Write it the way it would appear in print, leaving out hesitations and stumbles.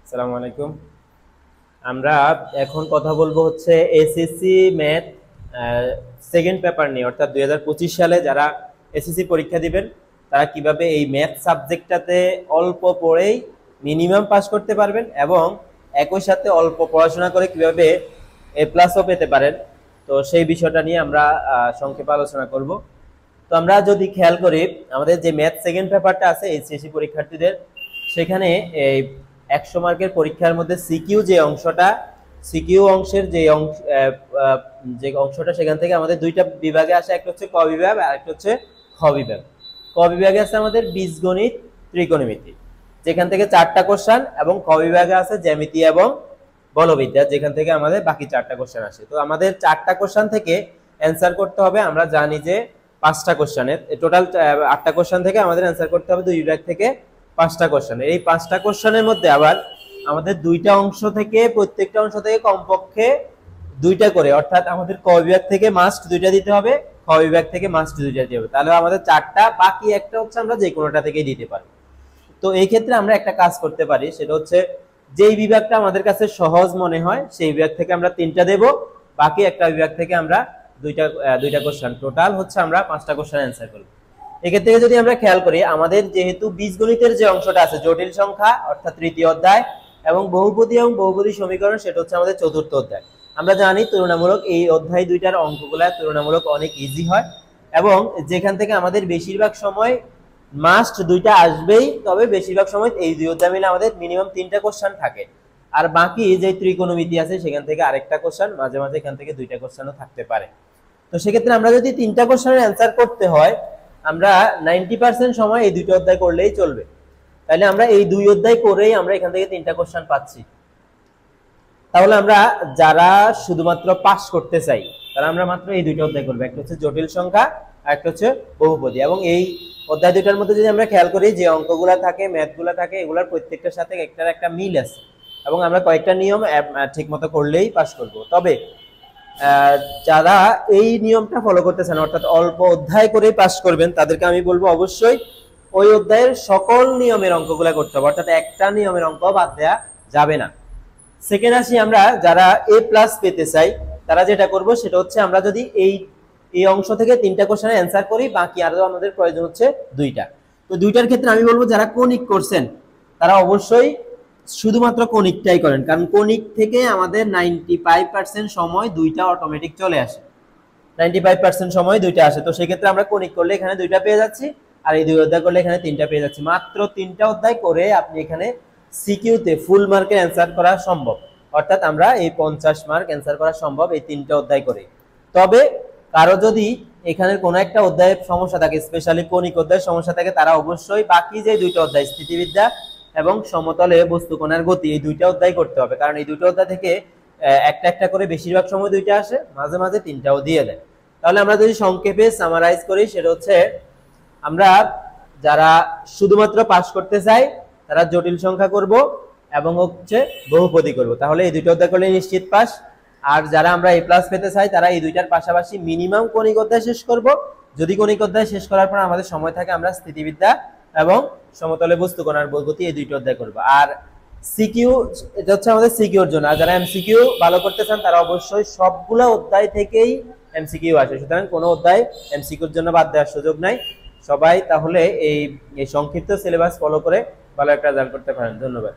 আসসালামু আলাইকুম। আমরা এখন কথা বলবো হচ্ছে এসএসসি ম্যাথ সেকেন্ড পেপার নিয়ে, অর্থাৎ 2025 সালে যারা এসএসসি পরীক্ষা দিবেন তারা কিভাবে এই ম্যাথ সাবজেক্টটাতে অল্প পড়েই মিনিমাম পাস করতে পারবেন এবং একই সাথে অল্প পড়াশোনা করে কিভাবে এ প্লাসও পেতে পারেন। তো সেই বিষয়টা নিয়ে আমরা সংক্ষেপে আলোচনা করব। তো আমরা যদি খেয়াল করি, আমাদের যে ম্যাথ সেকেন্ড পেপারটা আছে এইচএসসি পরীক্ষার্থীদের, সেখানে এই 100 মার্কের পরীক্ষার মধ্যে সিকিউ যে অংশটা, সিকিউ অংশের যে অংশটা সেখান থেকে আমাদের দুইটা বিভাগে আসে, একটা হচ্ছে ক বিভাগ আর একটা হচ্ছে খ বিভাগ। ক বিভাগে আছে আমাদের বীজগণিত, ত্রিকোণমিতি, যেখান থেকে 4টা কোশ্চেন, এবং খ বিভাগে আছে জ্যামিতি এবং বলবিদ্যা, যেখান থেকে আমাদের বাকি 4টা কোশ্চেন আসে। তো আমাদের 4টা কোশ্চেন থেকে অ্যান্সার করতে হবে। আমরা জানি যে 5টা কোশ্চেনের টোটাল 8টা কোশ্চেন থেকে আমাদের অ্যান্সার করতে হবে দুই বিভাগ থেকে 5টা কোশ্চেন। এই 5টা কোশ্চেনের মধ্যে আবার আমাদের দুইটা অংশ থেকে, প্রত্যেকটা অংশ থেকে কমপক্ষে দুইটা করে, অর্থাৎ আমাদের ক বিভাগ থেকে মাস্ট দুইটা দিতে হবে, খ বিভাগ থেকে মাস্ট দুইটা দিতে হবে। তাহলে আমাদের 4টা, বাকি একটা হচ্ছে আমরা যে কোনোটা থেকে দিতে পারি। তো এই ক্ষেত্রে আমরা একটা কাজ করতে পারি, সেটা হচ্ছে যেই বিভাগটা আমাদের কাছে সহজ মনে হয় সেই বিভাগ থেকে আমরা 3টা দেব, বাকি একটা বিভাগ থেকে আমরা দুইটা কোশ্চেন, টোটাল হচ্ছে আমরা 5টা কোশ্চেন অ্যান্সার করব। এক্ষেত্রে যদি আমরা খেয়াল করি, আমাদের যেহেতু বীজগণিতের যে অংশটা আছে জটিল সংখ্যা অর্থাৎ 3য় অধ্যায়, এবং বহুপদী এবং বহুপদী সমীকরণ সেটা হচ্ছে আমাদের 4র্থ অধ্যায়। আমরা জানি তুলনামূলক এই অধ্যায় দুইটার অঙ্কগুলা তুলনামূলক অনেক ইজি হয়, এবং যেখান থেকে আমাদের বেশিরভাগ সময় মাস্ট দুইটা আসবেই, তবে বেশিরভাগ সময় এই দুই অধ্যায় মিলে আমাদের মিনিমাম 3টা কোশ্চেন থাকে। আর বাকি যে ত্রিকোণমিতি আছে সেখান থেকে আরেকটা কোশ্চেন, মাঝে মাঝে এখান থেকে 2টা কোশ্চেনও থাকতে পারে। তো সেক্ষেত্রে আমরা যদি 3টা কোশ্চেনের অ্যান্সার করতে হয়, আমরা 90% সময় এই দুইটা অধ্যায় করলেই চলবে। তাহলে আমরা এই দুই অধ্যায় করেই আমরা এখান থেকে 3টা কোশ্চেন পাচ্ছি। তাহলে আমরা যারা শুধুমাত্র পাস করতে চাই তারা আমরা মাত্র এই দুইটা অধ্যায় করবো, একটা হচ্ছে জটিল সংখ্যা আর একটা হচ্ছে বহুপদী। এবং এই অধ্যায় দুইটার মধ্যে যদি আমরা খেয়াল করি, যে অঙ্কগুলা থাকে, ম্যাথগুলা থাকে, এগুলার প্রত্যেকটার সাথে একটার একটা মিল আছে, এবং আমরা কয়েকটা নিয়ম ঠিক মতো করলেই পাস করব। তবে যারা এই নিয়মটা ফলো করতেছেন, অর্থাৎ অল্প অধ্যায় করেই পাস করবেন, তাদেরকে আমি বলবো অবশ্যই ওই অধ্যায়ের সকল নিয়মের অঙ্কগুলা করতে হবে, অর্থাৎ একটা নিয়মের অঙ্ক বাদ দেওয়া যাবে না। সেকেন্ড আসি, আমরা যারা এ প্লাস পেতে চাই তারা যেটা করব সেটা হচ্ছে, আমরা যদি এই অংশ থেকে 3টা কোশ্চেনের অ্যান্সার করি, বাকি আরো আমাদের প্রয়োজন হচ্ছে 2টা। তো 2টার ক্ষেত্রে আমি বলবো যারা কনিক করছেন তারা অবশ্যই শুধুমাত্র কনিকটাই করেন, কারণ কনিক থেকে আমাদের 95% সময় 2টা অটোমেটিক চলে আসে, 95% সময় 2টা আসে। তো সেক্ষেত্রে আমরা কনিক করলে এখানে 2টা পেয়ে যাচ্ছি, আর এই 2 অধ্যায় করলে এখানে 3টা পেয়ে যাচ্ছি। মাত্র 3টা অধ্যায় করে আপনি এখানে সিকিউতে ফুল মার্কের অ্যান্সার করা সম্ভব, অর্থাৎ আমরা এই 50 মার্ক অ্যান্সার করা সম্ভব এই 3টা অধ্যায় করে। তবে কারো যদি এখানে কোনো একটা অধ্যায়ে সমস্যা থাকে, স্পেশালি কনিক অধ্যায়ের সমস্যা থাকে, তারা অবশ্যই বাকি যে 2টা অধ্যায় স্থিতিবিদ্যা এবং সমতলে বস্তুকণার গতি, এই 2টা অধ্যায় করতে হবে, কারণ এই 2টা অধ্যায় থেকে একটা একটা করে বেশিরভাগ সময় 2টা আসে, মাঝে মাঝে 3টাও দিয়ে দেয়। তাহলে আমরা যদি সংক্ষেপে সামারাইজ করি, সেটা হচ্ছে আমরা যারা শুধুমাত্র পাস করতে চাই তারা জটিল সংখ্যা করব এবং হচ্ছে বহুপদী করব, তাহলে এই 2টা অধ্যায় করলে নিশ্চিত পাস। আর যারা আমরা এ প্লাস পেতে চাই তারা এই 2টার পাশাপাশি মিনিমাম কনিক অধ্যায় শেষ করব। যদি কনিক অধ্যায় শেষ করার পর আমাদের সময় থাকে, আমরা স্থিতিবিদ্যা এবং সমতলে বস্তুকণার গতি এই 2টা অধ্যায় করব। আর সিকিউ, এটা হচ্ছে আমাদের সিকিউর জন্য। আর যারা এমসিকিউ ভালো করতে চান তারা অবশ্যই সবগুলো অধ্যায় থেকেই এমসিকিউ আসে, সুতরাং কোনো অধ্যায় এমসিকিউর জন্য বাদ দেওয়ার সুযোগ নাই। সবাই তাহলে এই সংক্ষিপ্ত সিলেবাস ফলো করে ভালো একটা রেজাল্ট করতে পারেন। ধন্যবাদ।